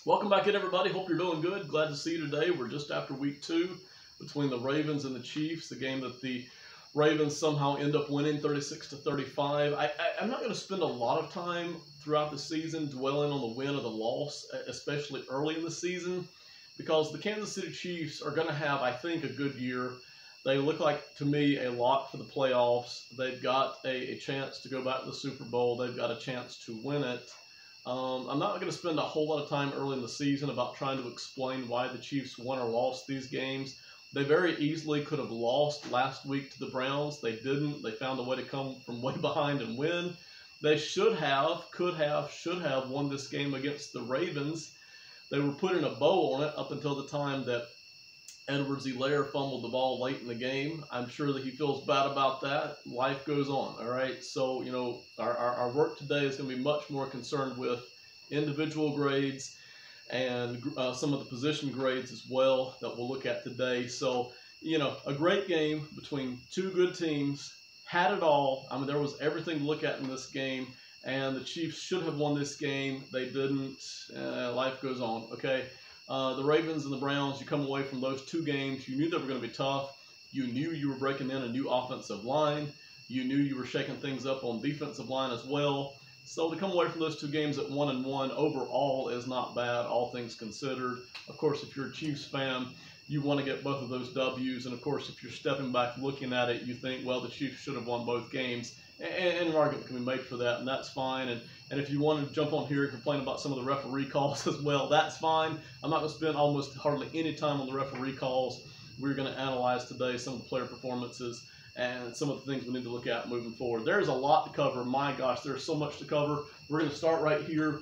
Welcome back in, everybody. Hope you're doing good. Glad to see you today. We're just after week 2 between the Ravens and the Chiefs, the game that the Ravens somehow end up winning 36-35. I'm not going to spend a lot of time throughout the season dwelling on the win or the loss, especially early in the season, because the Kansas City Chiefs are going to have, I think, a good year. They look like, to me, a lock for the playoffs. They've got a chance to go back to the Super Bowl. They've got a chance to win it. I'm not going to spend a whole lot of time early in the season about trying to explain why the Chiefs won or lost these games. They very easily could have lost last week to the Browns. They didn't. They found a way to come from way behind and win. They should have, could have, should have won this game against the Ravens. They were putting a bow on it up until the time that Edwards-Helaire fumbled the ball late in the game. I'm sure that he feels bad about that. Life goes on, all right? So, you know, our work today is going to be much more concerned with individual grades and some of the position grades as well that we'll look at today. So, you know, a great game between two good teams, had it all. I mean, there was everything to look at in this game, and the Chiefs should have won this game. They didn't. Life goes on, okay? The Ravens and the Browns, you come away from those two games, you knew they were going to be tough. You knew you were breaking in a new offensive line. You knew you were shaking things up on defensive line as well. So to come away from those two games at 1-1 overall is not bad, all things considered. Of course, if you're a Chiefs fan, you want to get both of those W's. And of course, if you're stepping back looking at it, you think, well, the Chiefs should have won both games. And an argument can be made for that, and that's fine. And if you want to jump on here and complain about some of the referee calls as well, that's fine. I'm not going to spend almost hardly any time on the referee calls. We're going to analyze today some of the player performances and some of the things we need to look at moving forward. There's a lot to cover. My gosh, there's so much to cover. We're going to start right here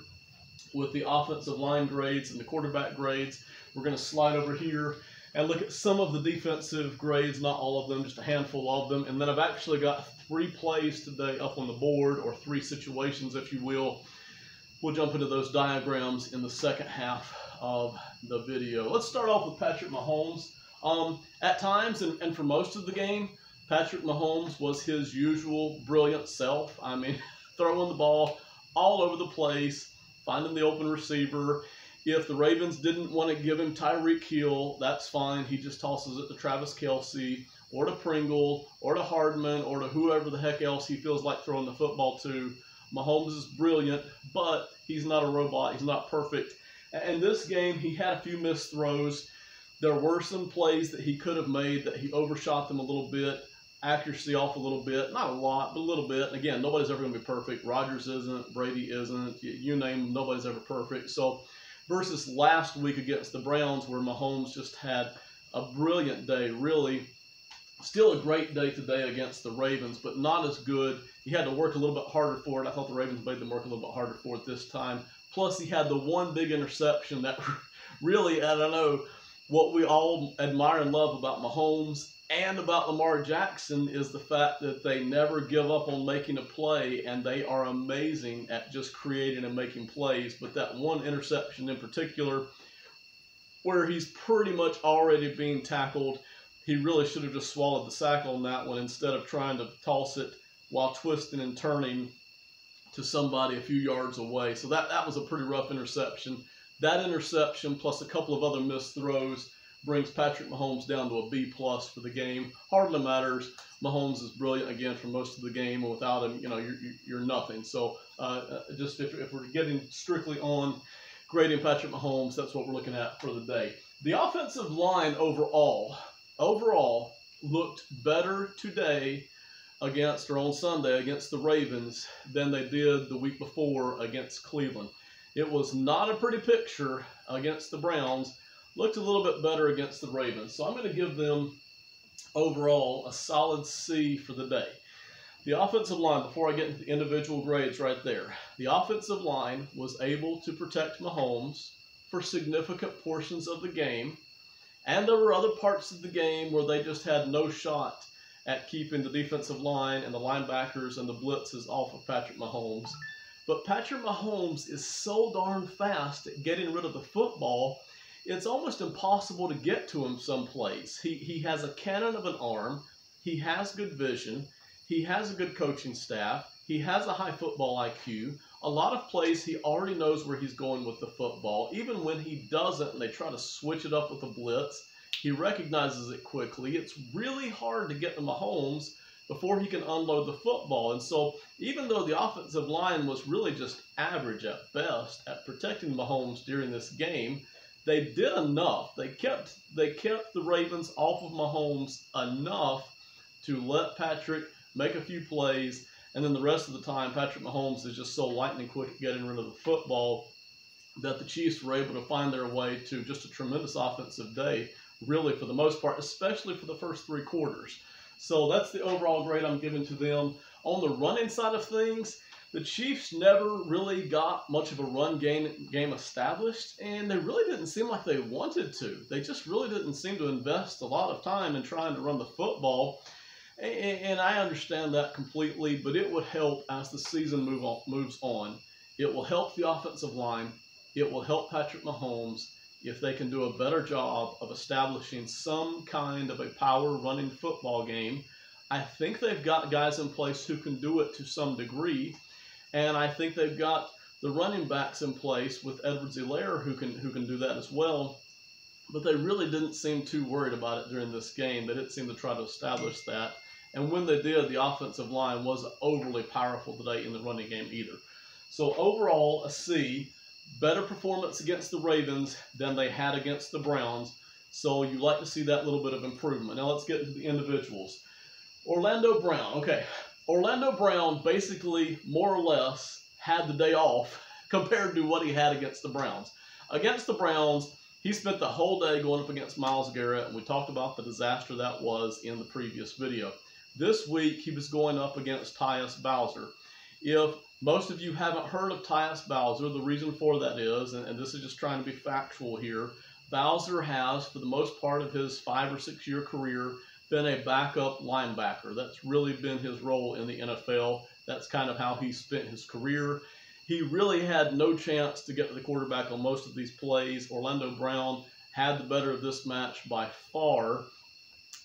with the offensive line grades and the quarterback grades. We're going to slide over here and look at some of the defensive grades, not all of them, just a handful of them. And then I've actually got 3 plays today up on the board, or 3 situations, if you will. We'll jump into those diagrams in the second half of the video. Let's start off with Patrick Mahomes. At times, and for most of the game, Patrick Mahomes was his usual brilliant self. I mean, throwing the ball all over the place, finding the open receiver. If the Ravens didn't want to give him Tyreek Hill, that's fine. He just tosses it to Travis Kelce or to Pringle or to Hardman or to whoever the heck else he feels like throwing the football to. Mahomes is brilliant, but he's not a robot. He's not perfect. And this game, he had a few missed throws. There were some plays that he could have made that he overshot them a little bit. Accuracy off a little bit. Not a lot, but a little bit. And again, nobody's ever going to be perfect. Rodgers isn't. Brady isn't. You name them, nobody's ever perfect. So, versus last week against the Browns, where Mahomes just had a brilliant day, really. Still a great day today against the Ravens, but not as good. He had to work a little bit harder for it. I thought the Ravens made them work a little bit harder for it this time. Plus, he had the one big interception that really, I don't know, what we all admire and love about Mahomes and about Lamar Jackson is the fact that they never give up on making a play, and they are amazing at just creating and making plays. But that one interception in particular, where he's pretty much already being tackled, he really should have just swallowed the sack on that one instead of trying to toss it while twisting and turning to somebody a few yards away. So that was a pretty rough interception. That interception plus a couple of other missed throws brings Patrick Mahomes down to a B+ for the game. Hardly matters. Mahomes is brilliant again for most of the game, and without him, you know, you're nothing. So just if we're getting strictly on grading Patrick Mahomes, that's what we're looking at for the day. The offensive line overall looked better today against, or on Sunday against the Ravens, than they did the week before against Cleveland. It was not a pretty picture against the Browns. Looked a little bit better against the Ravens. So I'm going to give them overall a solid C for the day. The offensive line, before I get into the individual grades right there, the offensive line was able to protect Mahomes for significant portions of the game. And there were other parts of the game where they just had no shot at keeping the defensive line and the linebackers and the blitzes off of Patrick Mahomes. But Patrick Mahomes is so darn fast at getting rid of the football, it's almost impossible to get to him some plays. He has a cannon of an arm. He has good vision. He has a good coaching staff. He has a high football IQ. a lot of plays he already knows where he's going with the football. Even when he doesn't and they try to switch it up with a blitz, he recognizes it quickly. It's really hard to get to Mahomes before he can unload the football. And so even though the offensive line was really just average at best at protecting Mahomes during this game, they did enough. They kept the Ravens off of Mahomes enough to let Patrick make a few plays, and then the rest of the time, Patrick Mahomes is just so lightning quick at getting rid of the football that the Chiefs were able to find their way to just a tremendous offensive day, really for the most part, especially for the first 3 quarters. So that's the overall grade I'm giving to them. On the running side of things, the Chiefs never really got much of a run game established, and they really didn't seem like they wanted to. They just really didn't seem to invest a lot of time in trying to run the football. And I understand that completely, but it would help as the season moves on. It will help the offensive line. It will help Patrick Mahomes if they can do a better job of establishing some kind of a power running football game. I think they've got guys in place who can do it to some degree, and I think they've got the running backs in place with Edwards-Helaire who can do that as well. But they really didn't seem too worried about it during this game. They didn't seem to try to establish that. And when they did, the offensive line wasn't overly powerful today in the running game either. So overall, a C. Better performance against the Ravens than they had against the Browns. So you like to see that little bit of improvement. Now let's get into the individuals. Orlando Brown. Okay, Orlando Brown basically more or less had the day off compared to what he had against the Browns. Against the Browns, he spent the whole day going up against Myles Garrett, and we talked about the disaster that was in the previous video. This week, he was going up against Tyus Bowser. If most of you haven't heard of Tyus Bowser, the reason for that is, and this is just trying to be factual here, Bowser has, for the most part of his 5 or 6 year career, been a backup linebacker. That's really been his role in the NFL. That's kind of how he spent his career. He really had no chance to get to the quarterback on most of these plays. Orlando Brown had the better of this match by far.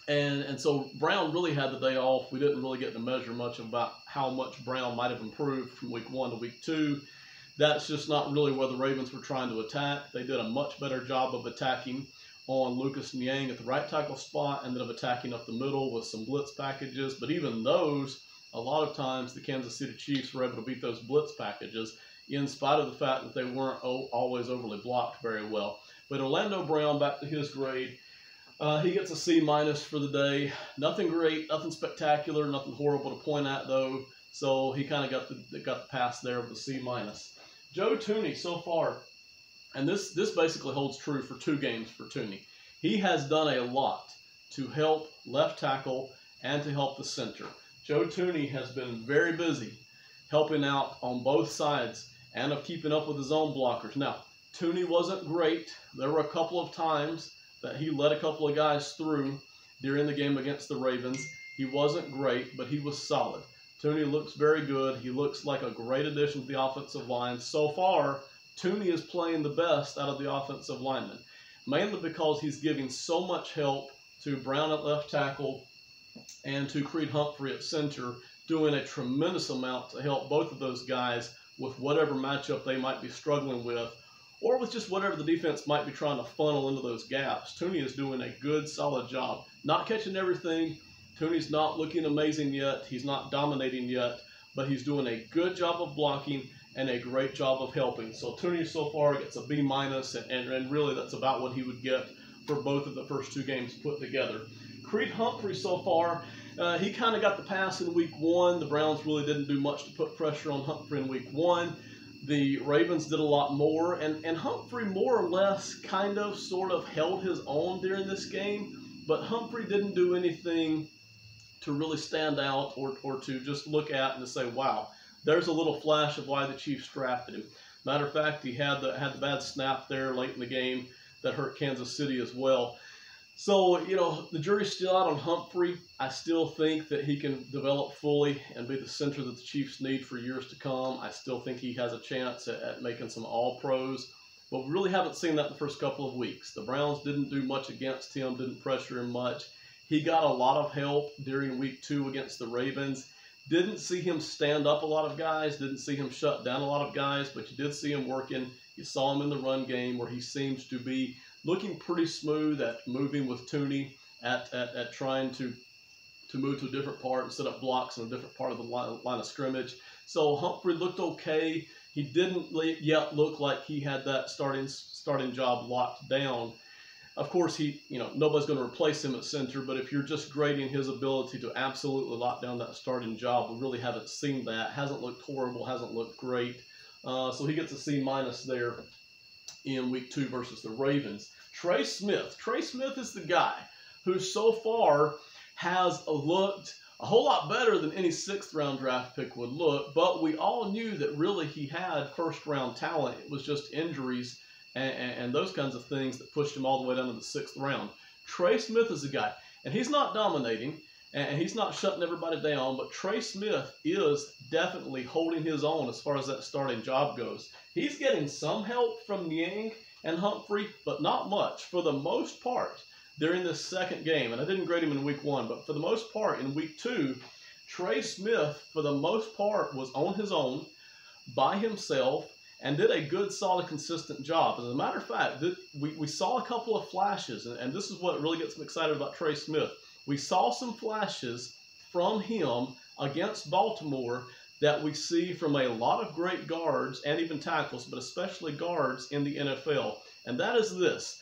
And so Brown really had the day off. We didn't really get to measure much about how much Brown might have improved from week 1 to week 2. That's just not really where the Ravens were trying to attack. They did a much better job of attacking on Lucas Niang at the right tackle spot and then of attacking up the middle with some blitz packages. But even those, a lot of times the Kansas City Chiefs were able to beat those blitz packages in spite of the fact that they weren't always overly blocked very well. But Orlando Brown, back to his grade, he gets a C- for the day. Nothing great, nothing spectacular, nothing horrible to point at though. So he kind of got the pass there with the C-. Joe Thuney so far, and this basically holds true for 2 games for Thuney. He has done a lot to help left tackle and to help the center. Joe Thuney has been very busy helping out on both sides and of keeping up with his own blockers. Now, Thuney wasn't great. There were a couple of times that he let a couple of guys through during the game against the Ravens. He wasn't great, but he was solid. Thuney looks very good. He looks like a great addition to the offensive line. So far, Thuney is playing the best out of the offensive linemen, mainly because he's giving so much help to Brown at left tackle and to Creed Humphrey at center, doing a tremendous amount to help both of those guys with whatever matchup they might be struggling with, or with just whatever the defense might be trying to funnel into those gaps. Thuney is doing a good, solid job. Not catching everything. Thuney's not looking amazing yet. He's not dominating yet, but he's doing a good job of blocking and a great job of helping. So Thuney so far gets a B-, and really that's about what he would get for both of the first 2 games put together. Creed Humphrey so far, he kind of got the pass in week 1. The Browns really didn't do much to put pressure on Humphrey in week 1. The Ravens did a lot more, and Humphrey more or less kind of sort of held his own during this game, but Humphrey didn't do anything to really stand out or to just look at and to say, wow, there's a little flash of why the Chiefs drafted him. Matter of fact, he had the bad snap there late in the game that hurt Kansas City as well. So, you know, the jury's still out on Humphrey. I still think that he can develop fully and be the center that the Chiefs need for years to come. I still think he has a chance at making some All-Pros, but we really haven't seen that in the first couple of weeks. The Browns didn't do much against him, didn't pressure him much. He got a lot of help during week 2 against the Ravens. Didn't see him stand up a lot of guys, didn't see him shut down a lot of guys, but you did see him working. You saw him in the run game where he seems to be looking pretty smooth at moving with Tooney, at trying to move to a different part and set up blocks in a different part of the line of scrimmage. So Humphrey looked okay. He didn't yet look like he had that starting job locked down. Of course, nobody's going to replace him at center, but if you're just grading his ability to absolutely lock down that starting job, we really haven't seen that. Hasn't looked horrible, hasn't looked great. So he gets a C- there in week 2 versus the Ravens. Trey Smith. Trey Smith is the guy who so far has looked a whole lot better than any 6th-round draft pick would look, but we all knew that really he had first-round talent. It was just injuries and those kinds of things that pushed him all the way down to the 6th round. Trey Smith is the guy, and he's not dominating, and he's not shutting everybody down, but Trey Smith is definitely holding his own as far as that starting job goes. He's getting some help from Niang and Humphrey, but not much. For the most part, during this second game, and I didn't grade him in week 1, but for the most part in week 2, Trey Smith, for the most part, was on his own, by himself, and did a good, solid, consistent job. As a matter of fact, we saw a couple of flashes, and this is what really gets me excited about Trey Smith. We saw some flashes from him against Baltimore that we see from a lot of great guards and even tackles, but especially guards in the NFL, and that is this.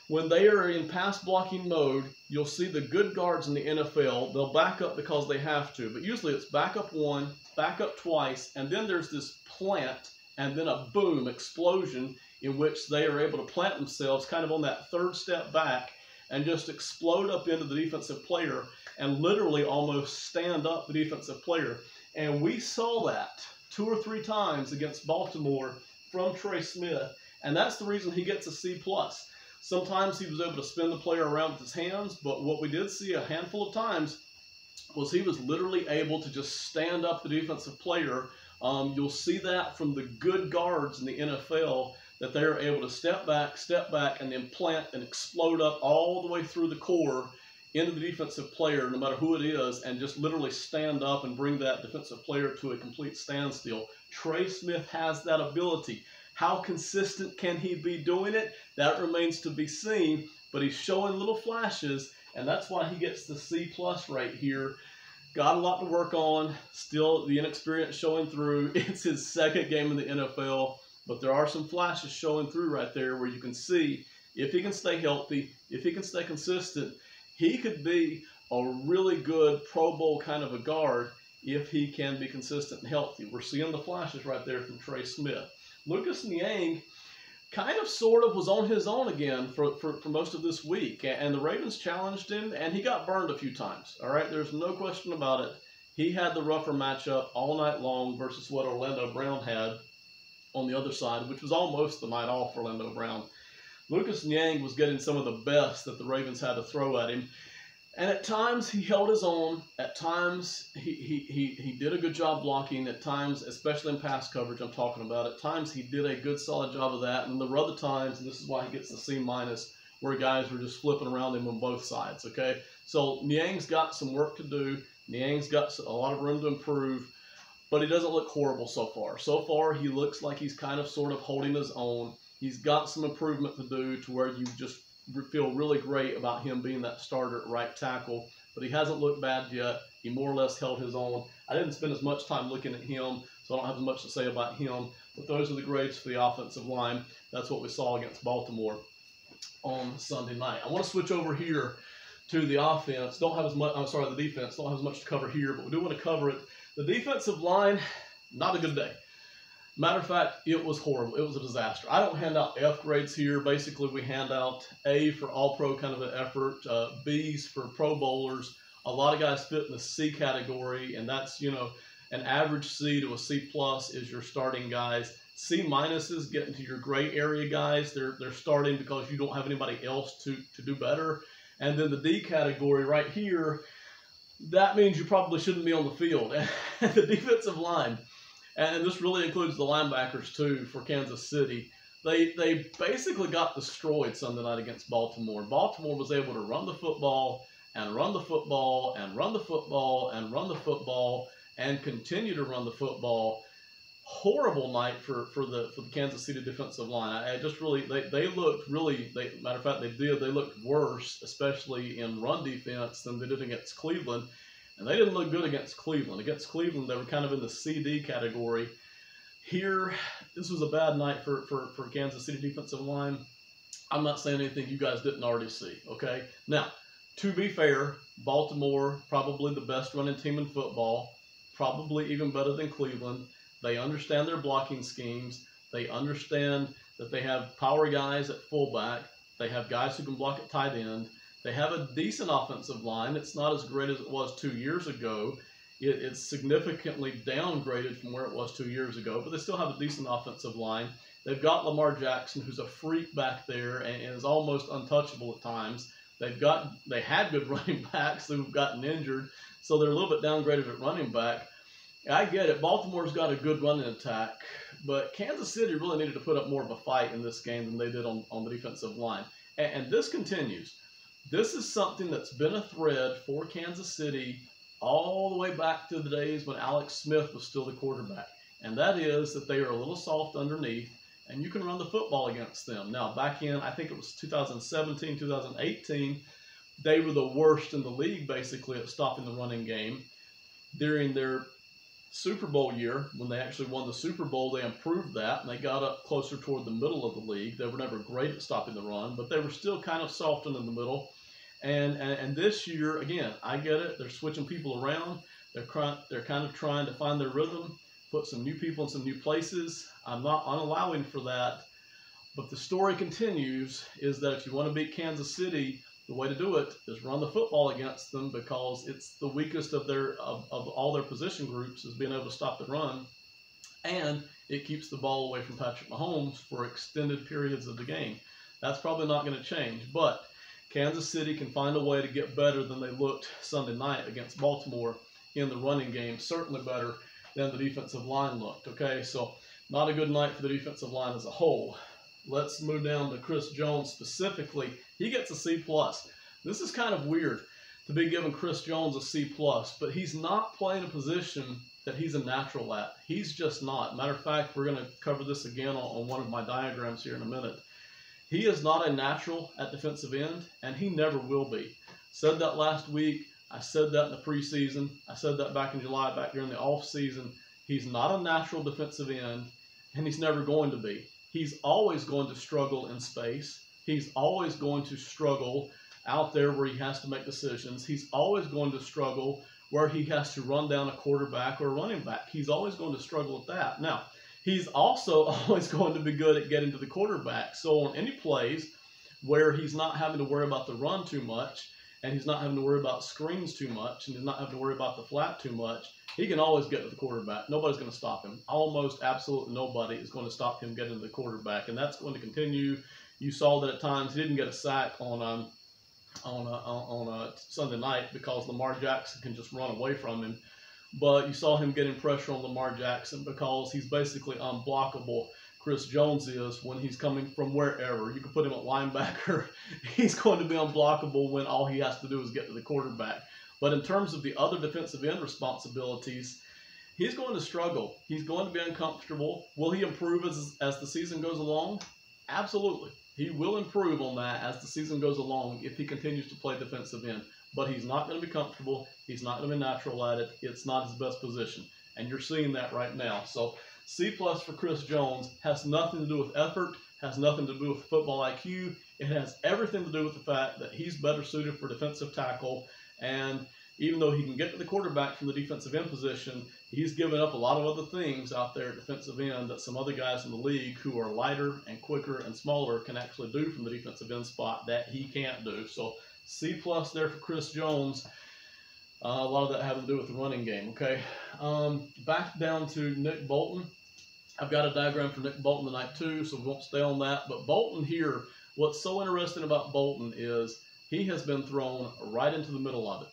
When they are in pass blocking mode, you'll see the good guards in the NFL, they'll back up because they have to, but usually it's back up 1, back up twice, and then there's this plant, and then a boom, explosion, in which they are able to plant themselves kind of on that 3rd step back and just explode up into the defensive player and literally almost stand up the defensive player. And we saw that 2 or 3 times against Baltimore from Trey Smith, and that's the reason he gets a C+. Sometimes he was able to spin the player around with his hands, but what we did see a handful of times was he was literally able to just stand up the defensive player. You'll see that from the good guards in the NFL, that they're able to step back, and then plant and explode up all the way through the core into the defensive player, no matter who it is, and just literally stand up and bring that defensive player to a complete standstill. Trey Smith has that ability. How consistent can he be doing it? That remains to be seen, but he's showing little flashes, and that's why he gets the C+ right here. Got a lot to work on. Still, the inexperience showing through. It's his 2nd game in the NFL, but there are some flashes showing through right there where you can see if he can stay healthy, if he can stay consistent, he could be a really good Pro Bowl kind of a guard if he can be consistent and healthy. We're seeing the flashes right there from Trey Smith. Lucas Niang kind of sort of was on his own again for most of this week, and the Ravens challenged him, and he got burned a few times. All right, there's no question about it. He had the rougher matchup all night long versus what Orlando Brown had on the other side, which was almost the night off for Orlando Brown. Lucas Niang was getting some of the best that the Ravens had to throw at him, and at times he held his own. At times he did a good job blocking. At times, especially in pass coverage, I'm talking about. At times he did a good solid job of that. And there were other times, and this is why he gets the C-, where guys were just flipping around him on both sides. Okay, so Niang's got some work to do. Niang's got a lot of room to improve, but he doesn't look horrible so far. So far, he looks like he's kind of sort of holding his own. He's got some improvement to do to where you just feel really great about him being that starter at right tackle, but he hasn't looked bad yet. He more or less held his own. I didn't spend as much time looking at him, so I don't have as much to say about him, but those are the grades for the offensive line. That's what we saw against Baltimore on Sunday night. I want to switch over here to the offense. Don't have as much, I'm sorry, the defense. Don't have as much to cover here, but we do want to cover it. The defensive line, not a good day. Matter of fact, it was horrible. It was a disaster. I don't hand out F grades here. Basically, we hand out A for all-pro kind of an effort, Bs for Pro Bowlers. A lot of guys fit in the C category, and that's, an average C to a C+ is your starting guys. C- is getting to your gray area guys. They're starting because you don't have anybody else to do better. And then the D category right here, that means you probably shouldn't be on the field. And the defensive line, and this really includes the linebackers too for Kansas City, they basically got destroyed Sunday night against Baltimore. Baltimore was able to run the football and run the football and run the football and run the football, and continue to run the football. Horrible night for the Kansas City defensive line. I just really they looked really. Matter of fact, they looked worse, especially in run defense, than they did against Cleveland. And they didn't look good against Cleveland. Against Cleveland, they were kind of in the CD category. Here, this was a bad night for Kansas City defensive line. I'm not saying anything you guys didn't already see, okay? Now, to be fair, Baltimore, probably the best running team in football, probably even better than Cleveland. They understand their blocking schemes. They understand that they have power guys at fullback. They have guys who can block at tight end. They have a decent offensive line. It's not as great as it was 2 years ago. It's significantly downgraded from where it was 2 years ago, but they still have a decent offensive line. They've got Lamar Jackson, who's a freak back there and is almost untouchable at times. They had good running backs who've gotten injured, so they're a little bit downgraded at running back. I get it. Baltimore's got a good running attack, but Kansas City really needed to put up more of a fight in this game than they did on the defensive line. And this continues. This is something that's been a thread for Kansas City all the way back to the days when Alex Smith was still the quarterback. And that is that they are a little soft underneath, and you can run the football against them. Now, back in, I think it was 2017, 2018, they were the worst in the league, basically, at stopping the running game. During their Super Bowl year, when they actually won the Super Bowl, they improved that, and they got up closer toward the middle of the league. They were never great at stopping the run, but they were still kind of softened in the middle. And this year, again, I get it. They're switching people around. They're kind of trying to find their rhythm, put some new people in some new places. I'm not unallowing for that. But the story continues is that if you want to beat Kansas City, the way to do it is run the football against them, because it's the weakest of all their position groups is being able to stop the run. And it keeps the ball away from Patrick Mahomes for extended periods of the game. That's probably not going to change. But Kansas City can find a way to get better than they looked Sunday night against Baltimore in the running game. Certainly better than the defensive line looked. Okay, so not a good night for the defensive line as a whole. Let's move down to Chris Jones specifically. He gets a C+. This is kind of weird to be giving Chris Jones a C+, but he's not playing a position that he's a natural at. He's just not. Matter of fact, we're going to cover this again on one of my diagrams here in a minute. He is not a natural at defensive end, and he never will be. Said that last week. I said that in the preseason. I said that back in July, back during the offseason. He's not a natural defensive end, and he's never going to be. He's always going to struggle in space. He's always going to struggle out there where he has to make decisions. He's always going to struggle where he has to run down a quarterback or a running back. He's always going to struggle with that. Now, he's also always going to be good at getting to the quarterback. So on any plays where he's not having to worry about the run too much, and he's not having to worry about screens too much, and he's not having to worry about the flat too much, he can always get to the quarterback. Nobody's going to stop him. Almost absolutely nobody is going to stop him getting to the quarterback, and that's going to continue. You saw that at times he didn't get a sack on Sunday night because Lamar Jackson can just run away from him. But you saw him getting pressure on Lamar Jackson because he's basically unblockable. Chris Jones is when he's coming from wherever. You can put him at linebacker. He's going to be unblockable when all he has to do is get to the quarterback. But in terms of the other defensive end responsibilities, he's going to struggle. He's going to be uncomfortable. Will he improve as the season goes along? Absolutely. He will improve on that as the season goes along if he continues to play defensive end. But he's not going to be comfortable. He's not going to be natural at it. It's not his best position. And you're seeing that right now. So C+ for Chris Jones has nothing to do with effort, has nothing to do with football IQ. It has everything to do with the fact that he's better suited for defensive tackle. And even though he can get to the quarterback from the defensive end position, he's given up a lot of other things out there at defensive end that some other guys in the league who are lighter and quicker and smaller can actually do from the defensive end spot that he can't do. So C+ there for Chris Jones. A lot of that having to do with the running game, okay? Back down to Nick Bolton. I've got a diagram for Nick Bolton tonight too, so we won't stay on that. But Bolton here, what's so interesting about Bolton is he has been thrown right into the middle of it.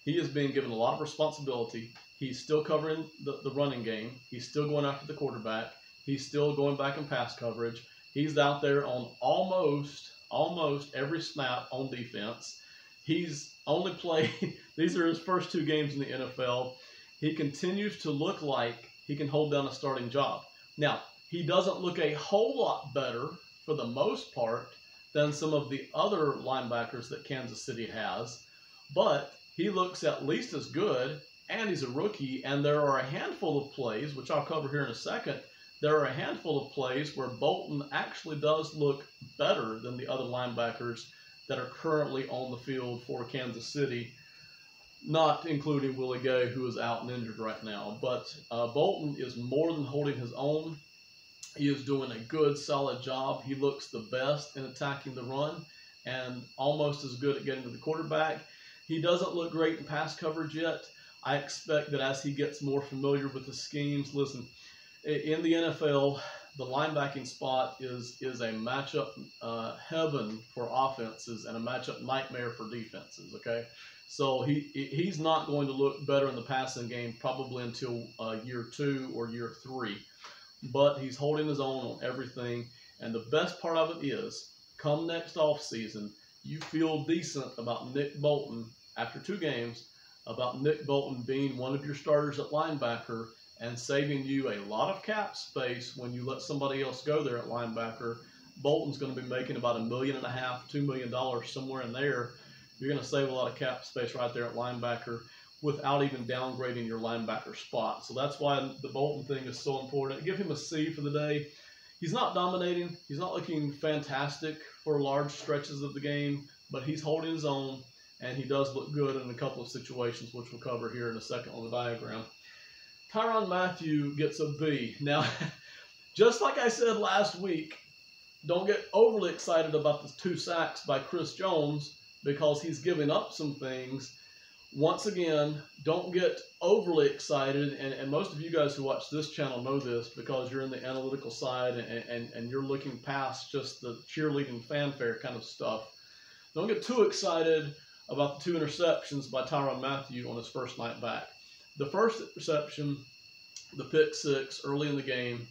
He is being given a lot of responsibility. He's still covering the running game. He's still going after the quarterback. He's still going back in pass coverage. He's out there on almost every snap on defense. He's only played, these are his first 2 games in the NFL. he continues to look like he can hold down a starting job. Now, he doesn't look a whole lot better for the most part than some of the other linebackers that Kansas City has, but he looks at least as good, and he's a rookie, and there are a handful of plays, which I'll cover here in a second, there are a handful of plays where Bolton actually does look better than the other linebackers that are currently on the field for Kansas City, not including Willie Gay, who is out and injured right now. But Bolton is more than holding his own. He is doing a good, solid job. He looks the best in attacking the run and almost as good at getting to the quarterback. He doesn't look great in pass coverage yet. I expect that as he gets more familiar with the schemes, listen, in the NFL, the linebacking spot is a matchup heaven for offenses and a matchup nightmare for defenses, okay? So he's not going to look better in the passing game probably until year 2 or year 3. But he's holding his own on everything. And the best part of it is, come next offseason, you feel decent about Nick Bolton after 2 games, about Nick Bolton being one of your starters at linebacker and saving you a lot of cap space when you let somebody else go there at linebacker. Bolton's going to be making about $1.5 million, $2 million, somewhere in there. You're going to save a lot of cap space right there at linebacker without even downgrading your linebacker spot. So that's why the Bolton thing is so important. Give him a C for the day. He's not dominating. He's not looking fantastic for large stretches of the game, but he's holding his own, and he does look good in a couple of situations, which we'll cover here in a second on the diagram. Tyron Matthew gets a B. Now, just like I said last week, don't get overly excited about the 2 sacks by Chris Jones because he's giving up some things. Once again, don't get overly excited, and most of you guys who watch this channel know this because you're in the analytical side and you're looking past just the cheerleading fanfare kind of stuff. Don't get too excited about the 2 interceptions by Tyron Matthew on his first night back. The first interception, the pick 6 early in the game,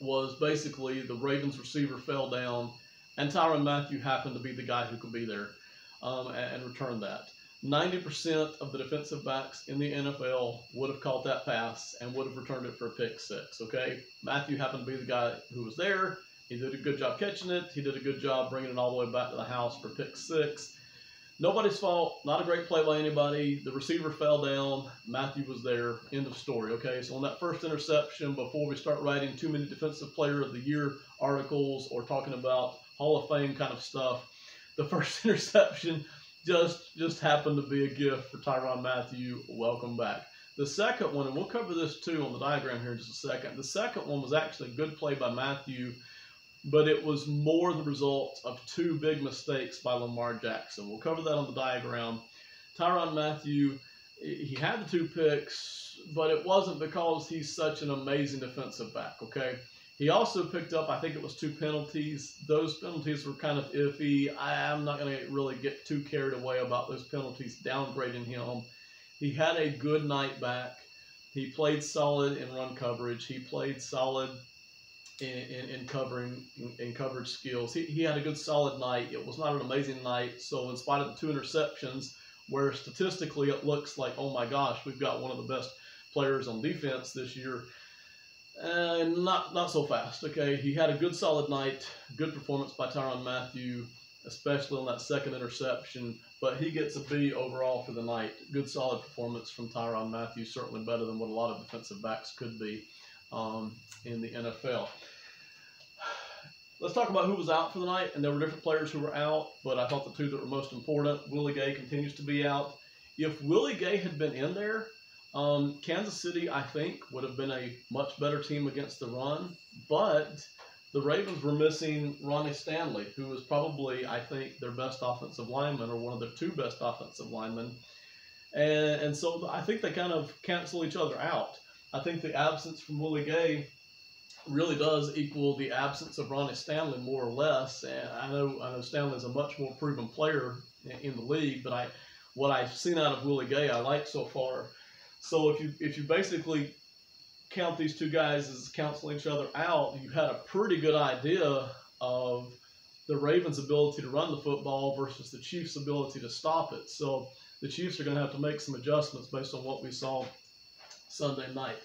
was basically the Ravens receiver fell down, and Tyron Matthew happened to be the guy who could be there and return that. 90% of the defensive backs in the NFL would have caught that pass and would have returned it for a pick 6, okay? Matthew happened to be the guy who was there. He did a good job catching it. He did a good job bringing it all the way back to the house for pick 6. Nobody's fault. Not a great play by anybody. The receiver fell down. Matthew was there. End of story, okay? So on that first interception, before we start writing too many Defensive Player of the Year articles or talking about Hall of Fame kind of stuff, the first interception just happened to be a gift for Tyron Matthew. Welcome back. The second one, and we'll cover this too on the diagram here in just a second. The second one was actually a good play by Matthew, but it was more the result of 2 big mistakes by Lamar Jackson. We'll cover that on the diagram. Tyron Matthew, he had the 2 picks, but it wasn't because he's such an amazing defensive back, okay? He also picked up, I think it was 2 penalties. Those penalties were kind of iffy. I'm not going to really get too carried away about those penalties downgrading him. He had a good night back. He played solid in run coverage. He played solid in coverage skills. He had a good solid night. It was not an amazing night. So in spite of the 2 interceptions, where statistically it looks like, oh my gosh, we've got one of the best players on defense this year, not so fast, okay? He had a good solid night, good performance by Tyron Matthew, especially on that second interception, but he gets a B overall for the night. Good solid performance from Tyron Matthew, certainly better than what a lot of defensive backs could be in the NFL. Let's talk about who was out for the night, and there were different players who were out, but I thought the 2 that were most important, Willie Gay continues to be out. If Willie Gay had been in there, Kansas City, I think, would have been a much better team against the run, but the Ravens were missing Ronnie Stanley, who was probably, I think, their best offensive lineman or one of their 2 best offensive linemen. And so I think they kind of cancel each other out. I think the absence from Willie Gay really does equal the absence of Ronnie Stanley more or less. And I know Stanley's a much more proven player in the league, but what I've seen out of Willie Gay I like so far. So if you basically count these 2 guys as canceling each other out, you had a pretty good idea of the Ravens' ability to run the football versus the Chiefs' ability to stop it. So the Chiefs are going to have to make some adjustments based on what we saw Sunday night.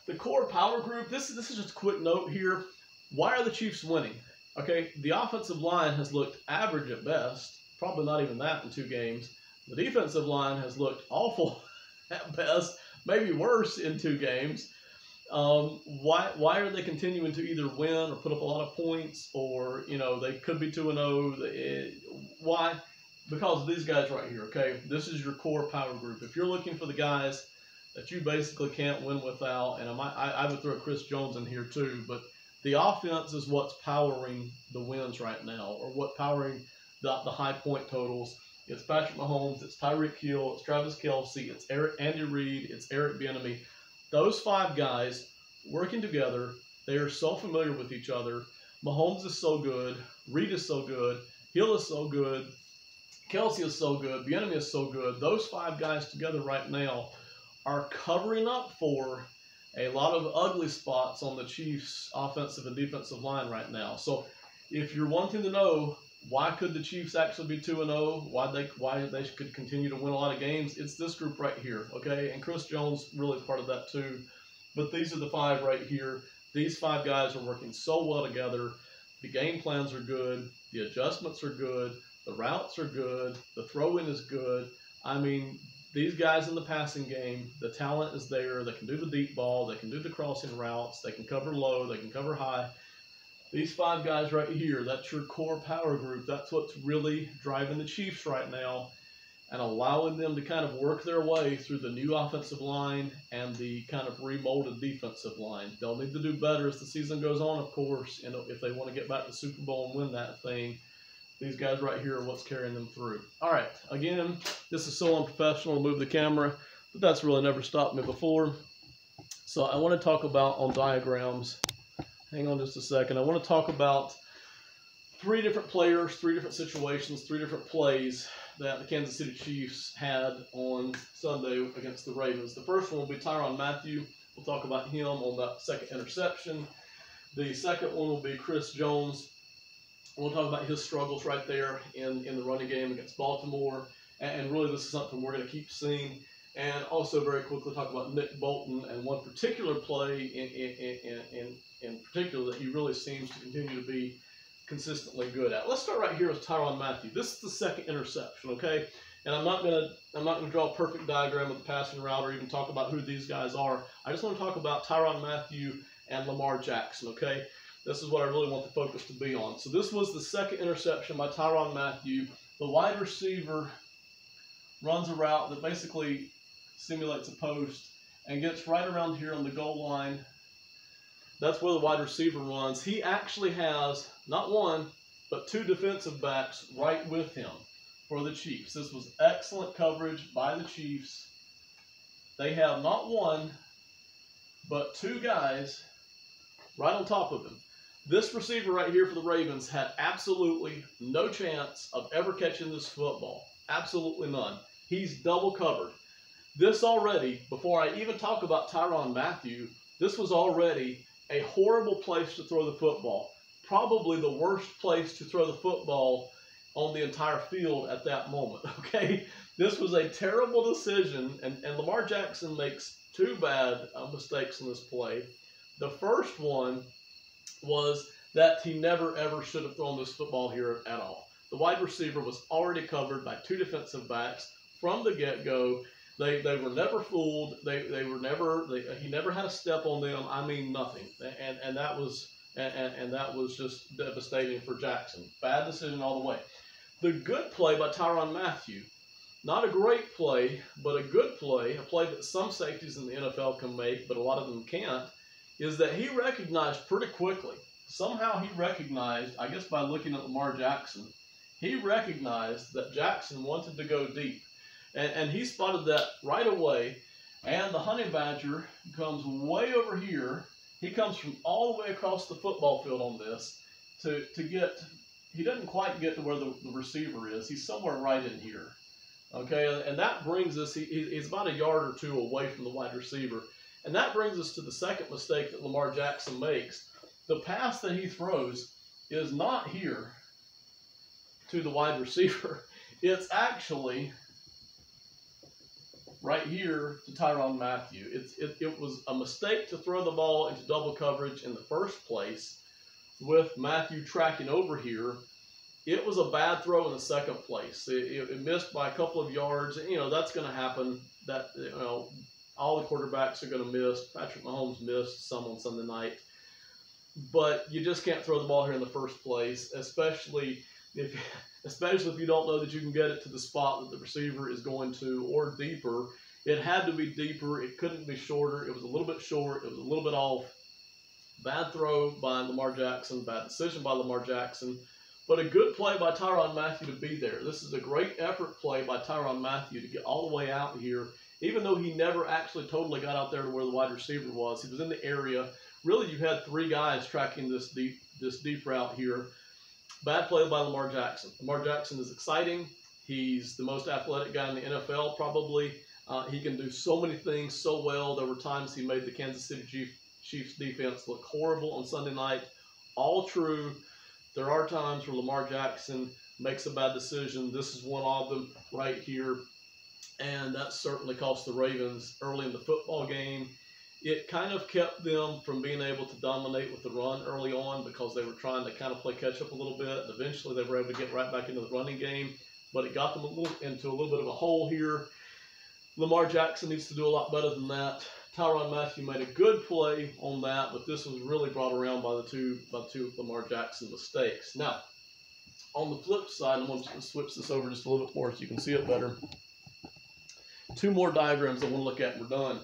The core power group, this is just a quick note here. Why are the Chiefs winning? Okay, the offensive line has looked average at best, probably not even that in 2 games. The defensive line has looked awful at best, maybe worse in 2 games. Why are they continuing to either win or put up a lot of points, or, you know, they could be 2-0? Why? Because of these guys right here, okay? This is your core power group. If you're looking for the guys that you basically can't win without, and I would throw Chris Jones in here too, but the offense is what's powering the wins right now, or what powering the high point totals. It's Patrick Mahomes, it's Tyreek Hill, it's Travis Kelce, it's Andy Reid, it's Eric Bieniemy. Those 5 guys working together, they are so familiar with each other. Mahomes is so good, Reid is so good, Hill is so good, Kelce is so good, Bieniemy is so good. Those 5 guys together right now are covering up for a lot of ugly spots on the Chiefs' offensive and defensive line right now. So if you're wanting to know why could the Chiefs actually be 2-0, why they could continue to win a lot of games, it's this group right here, okay? And Chris Jones really is part of that too. But these are the 5 right here. These 5 guys are working so well together. The game plans are good. The adjustments are good. The routes are good. The throw-in is good. I mean, these guys in the passing game, the talent is there. They can do the deep ball. They can do the crossing routes. They can cover low. They can cover high. These 5 guys right here, that's your core power group. That's what's really driving the Chiefs right now and allowing them to kind of work their way through the new offensive line and the kind of remolded defensive line. They'll need to do better as the season goes on, of course, and if they want to get back to the Super Bowl and win that thing. These guys right here are what's carrying them through. All right, again, this is so unprofessional to move the camera, but that's really never stopped me before. So I want to talk about on diagrams. Hang on just a second. I want to talk about 3 different players, 3 different situations, 3 different plays that the Kansas City Chiefs had on Sunday against the Ravens. The first one will be Tyron Matthew. We'll talk about him on that 2nd interception. The second one will be Chris Jones. We'll talk about his struggles right there in the running game against Baltimore. And really, this is something we're going to keep seeing. And also, very quickly, talk about Nick Bolton and one particular play in particular that he really seems to continue to be consistently good at. Let's start right here with Tyron Matthew. This is the 2nd interception, okay? And I'm not gonna draw a perfect diagram of the passing route or even talk about who these guys are. I just want to talk about Tyron Matthew and Lamar Jackson, okay? This is what I really want the focus to be on. So this was the 2nd interception by Tyron Matthew. The wide receiver runs a route that basically simulates a post and gets right around here on the goal line. That's where the wide receiver runs. He actually has not 1, but 2 defensive backs right with him for the Chiefs. This was excellent coverage by the Chiefs. They have not 1, but 2 guys right on top of him. This receiver right here for the Ravens had absolutely no chance of ever catching this football. Absolutely none. He's double covered. This already, before I even talk about Tyron Matthew, this was already a horrible place to throw the football. Probably the worst place to throw the football on the entire field at that moment, okay? This was a terrible decision, and Lamar Jackson makes 2 bad mistakes in this play. The first one was that he never, ever should have thrown this football here at all. The wide receiver was already covered by 2 defensive backs from the get-go. They were never fooled. He never had a step on them. I mean, nothing. And that was just devastating for Jackson. Bad decision all the way. The good play by Tyron Matthew, not a great play, but a good play, a play that some safeties in the NFL can make, but a lot of them can't, is that he recognized pretty quickly. Somehow he recognized, I guess by looking at Lamar Jackson, he recognized that Jackson wanted to go deep. And he spotted that right away. And the honey badger comes way over here. He comes from all the way across the football field on this to get, he doesn't quite get to where the receiver is. He's somewhere right in here. Okay, and that brings us, he's about a yard or 2 away from the wide receiver. And that brings us to the second mistake that Lamar Jackson makes. The pass that he throws is not here to the wide receiver. It's actually right here to Tyron Matthew. It was a mistake to throw the ball into double coverage in the first place with Matthew tracking over here. It was a bad throw in the second place. It missed by a couple of yards. You know, that's going to happen. That, you know, all the quarterbacks are going to miss. Patrick Mahomes missed some on Sunday night. But you just can't throw the ball here in the first place, especially if you don't know that you can get it to the spot that the receiver is going to, or deeper. It had to be deeper. It couldn't be shorter. It was a little bit short. It was a little bit off. Bad throw by Lamar Jackson. Bad decision by Lamar Jackson. But a good play by Tyron Matthew to be there. This is a great effort play by Tyron Matthew to get all the way out here, even though he never actually totally got out there to where the wide receiver was. He was in the area. Really, you had three guys tracking this deep route here. Bad play by Lamar Jackson. Lamar Jackson is exciting. He's the most athletic guy in the NFL, probably. He can do so many things so well. There were times he made the Kansas City Chiefs defense look horrible on Sunday night. All true. There are times where Lamar Jackson makes a bad decision. This is one of them right here. And that certainly cost the Ravens early in the football game. It kind of kept them from being able to dominate with the run early on because they were trying to kind of play catch up a little bit. And eventually they were able to get right back into the running game. But it got them into a little bit of a hole here. Lamar Jackson needs to do a lot better than that. Tyron Matthew made a good play on that, but this was really brought around by the two Lamar Jackson mistakes. Now, on the flip side, I'm going to switch this over just a little bit more so you can see it better. Two more diagrams I want to look at and we're done.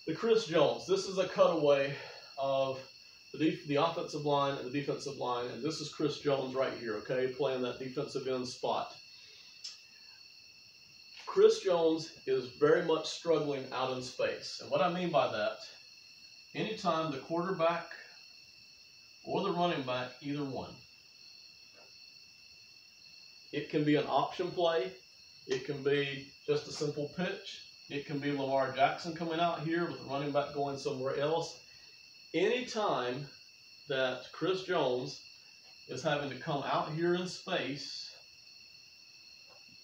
The Chris Jones. This is a cutaway of the offensive line and the defensive line, and this is Chris Jones right here, okay, playing that defensive end spot. Chris Jones is very much struggling out in space. And what I mean by that, anytime the quarterback or the running back, either one, it can be an option play. It can be just a simple pitch. It can be Lamar Jackson coming out here with the running back going somewhere else. Anytime that Chris Jones is having to come out here in space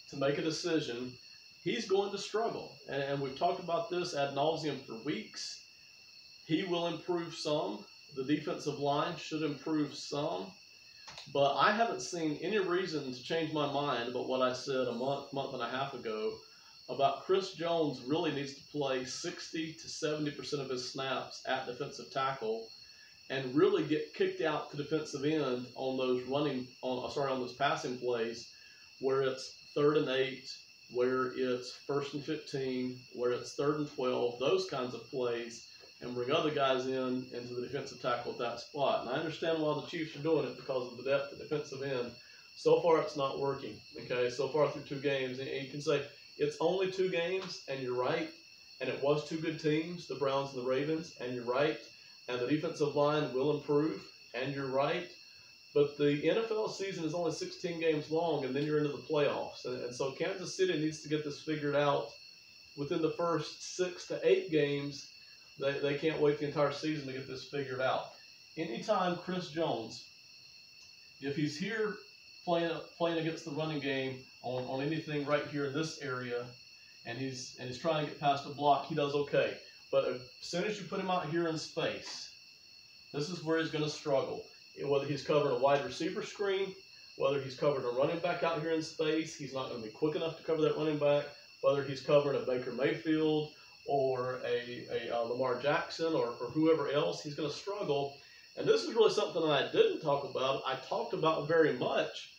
to make a decision, he's going to struggle. And we've talked about this ad nauseum for weeks. He will improve some. The defensive line should improve some. But I haven't seen any reason to change my mind about what I said a month and a half ago about Chris Jones really needs to play 60 to 70% of his snaps at defensive tackle and really get kicked out to defensive end on those on those passing plays where it's 3rd and 8, where it's 1st and 15, where it's 3rd and 12, those kinds of plays, and bring other guys into the defensive tackle at that spot. And I understand why the Chiefs are doing it because of the depth at defensive end. So far, it's not working, okay? So far through 2 games, and you can say it's only 2 games, and you're right, and it was 2 good teams, the Browns and the Ravens, and you're right, and the defensive line will improve, and you're right. But the NFL season is only 16 games long, and then you're into the playoffs. And so Kansas City needs to get this figured out within the first 6 to 8 games. They can't wait the entire season to get this figured out. Anytime Chris Jones, if he's here playing against the running game on anything right here in this area, and he's trying to get past a block, he does okay. But as soon as you put him out here in space, this is where he's going to struggle. Whether he's covering a wide receiver screen, whether he's covering a running back out here in space, he's not going to be quick enough to cover that running back. Whether he's covering a Baker Mayfield or a Lamar Jackson or whoever else, he's going to struggle. And this is really something I didn't talk about. I talked about very much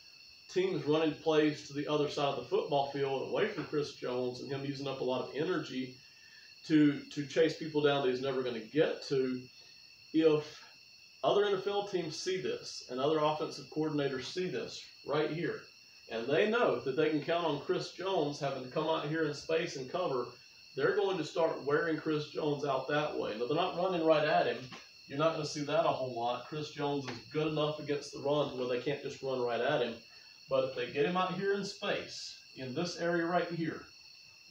teams running plays to the other side of the football field away from Chris Jones and him using up a lot of energy to chase people down that he's never going to get to. If other NFL teams see this and other offensive coordinators see this right here, and they know that they can count on Chris Jones having to come out here in space and cover, they're going to start wearing Chris Jones out that way. Now, they're not running right at him. You're not going to see that a whole lot. Chris Jones is good enough against the run to where they can't just run right at him. But if they get him out here in space, in this area right here,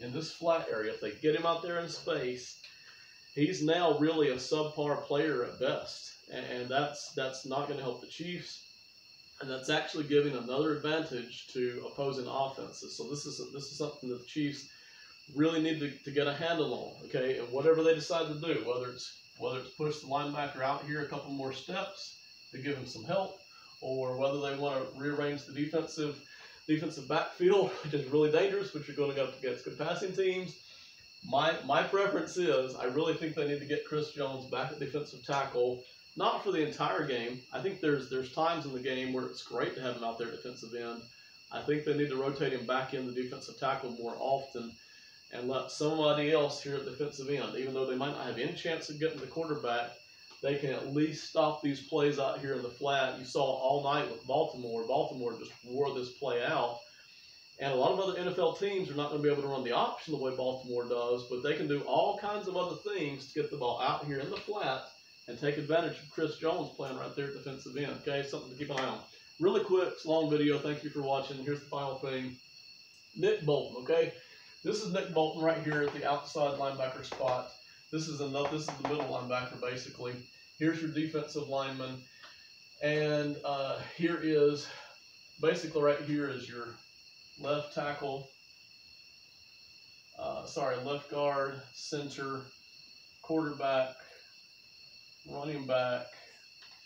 in this flat area, if they get him out there in space, he's now really a subpar player at best. And that's not going to help the Chiefs. And that's actually giving another advantage to opposing offenses. So this is something that the Chiefs really need to get a handle on, okay? And whatever they decide to do, whether it's push the linebacker out here a couple more steps to give him some help, or whether they want to rearrange the defensive backfield, which is really dangerous, which you're going to go up against good passing teams. My preference is I really think they need to get Chris Jones back at defensive tackle, not for the entire game. I think there's times in the game where it's great to have him out there at defensive end. I think they need to rotate him back in the defensive tackle more often and let somebody else here at defensive end, even though they might not have any chance of getting the quarterback, they can at least stop these plays out here in the flat. You saw all night with Baltimore. Baltimore just wore this play out. And a lot of other NFL teams are not going to be able to run the option the way Baltimore does, but they can do all kinds of other things to get the ball out here in the flat and take advantage of Chris Jones playing right there at defensive end. Okay, something to keep an eye on. Really quick, long video. Thank you for watching. Here's the final thing. Nick Bolton, okay? This is Nick Bolton right here at the outside linebacker spot. This is the middle linebacker, basically. Here's your defensive lineman. And here is, basically right here is your left tackle, left guard, center, quarterback, running back.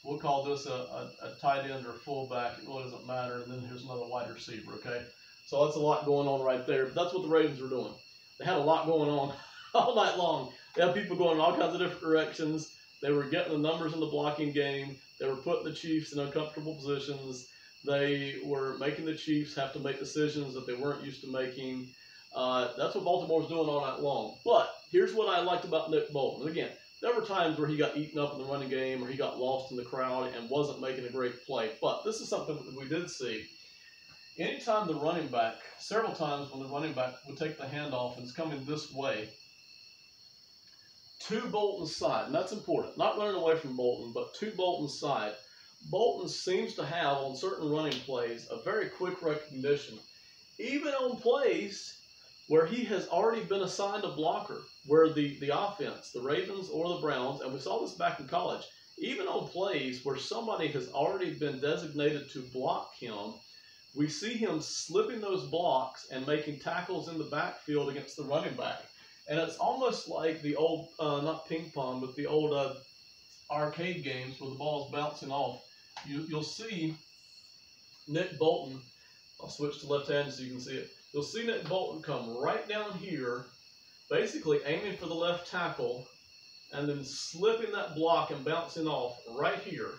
We'll call this a tight end or a fullback. It really doesn't matter. And then here's another wide receiver, okay? So that's a lot going on right there. But that's what the Ravens were doing. They had a lot going on all night long. They had people going in all kinds of different directions. They were getting the numbers in the blocking game. They were putting the Chiefs in uncomfortable positions. They were making the Chiefs have to make decisions that they weren't used to making. That's what Baltimore was doing all night long. But here's what I liked about Nick Bolton. Again, there were times where he got eaten up in the running game or he got lost in the crowd and wasn't making a great play. But this is something that we did see. Anytime the running back, several times when the running back would take the handoff and it's coming this way, to Bolton's side, and that's important, not running away from Bolton, but to Bolton's side, Bolton seems to have on certain running plays a very quick recognition, even on plays where he has already been assigned a blocker, where the offense, the Ravens or the Browns, and we saw this back in college, even on plays where somebody has already been designated to block him, we see him slipping those blocks and making tackles in the backfield against the running back. And it's almost like the old, not ping pong, but the old arcade games where the ball's bouncing off. You'll see Nick Bolton, I'll switch to left hand so you can see it. You'll see Nick Bolton come right down here, basically aiming for the left tackle, and then slipping that block and bouncing off right here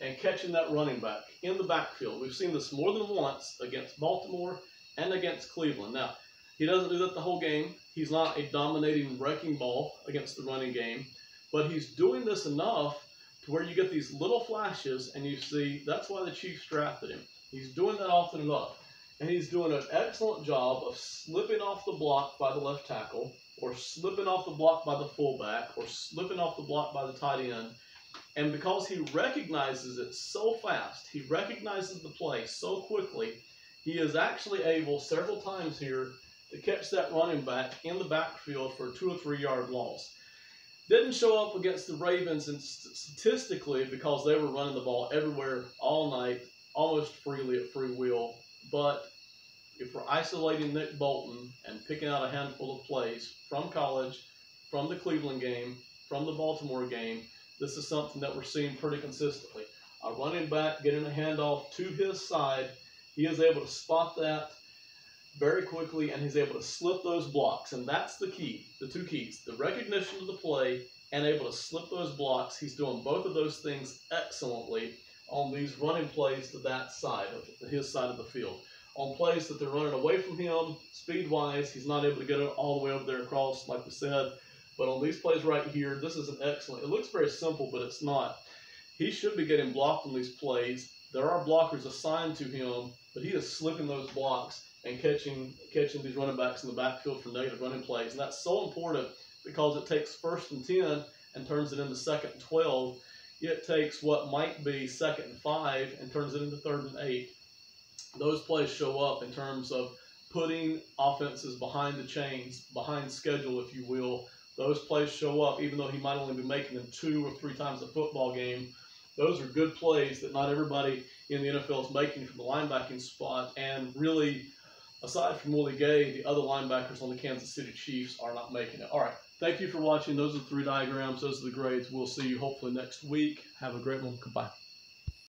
and catching that running back in the backfield. We've seen this more than once against Baltimore and against Cleveland. Now, he doesn't do that the whole game. He's not a dominating wrecking ball against the running game, but he's doing this enough to where you get these little flashes and you see that's why the Chiefs drafted him. He's doing that often enough. And he's doing an excellent job of slipping off the block by the left tackle, or slipping off the block by the fullback, or slipping off the block by the tight end. And because he recognizes it so fast, he recognizes the play so quickly, he is actually able several times here to catch that running back in the backfield for a 2 or 3 yard loss. Didn't show up against the Ravens and statistically because they were running the ball everywhere all night, almost freely at free will. But if we're isolating Nick Bolton and picking out a handful of plays from college, from the Cleveland game, from the Baltimore game, this is something that we're seeing pretty consistently. A running back getting a handoff to his side, he is able to spot that very quickly, and he's able to slip those blocks. And that's the key, the two keys, the recognition of the play and able to slip those blocks. He's doing both of those things excellently on these running plays to that side, of his side of the field. On plays that they're running away from him, speed-wise, he's not able to get it all the way over there across, like we said. But on these plays right here, this is an excellent, it looks very simple, but it's not. He should be getting blocked on these plays. There are blockers assigned to him, but he is slipping those blocks and catching these running backs in the backfield for negative running plays. And that's so important because it takes 1st and 10 and turns it into 2nd and 12. It takes what might be 2nd and 5 and turns it into 3rd and 8. Those plays show up in terms of putting offenses behind the chains, behind schedule, if you will. Those plays show up, even though he might only be making them 2 or 3 times a football game. Those are good plays that not everybody in the NFL is making from the linebacking spot, and really aside from Willie Gay, the other linebackers on the Kansas City Chiefs are not making it. All right. Thank you for watching. Those are the 3 diagrams. Those are the grades. We'll see you hopefully next week. Have a great one. Goodbye.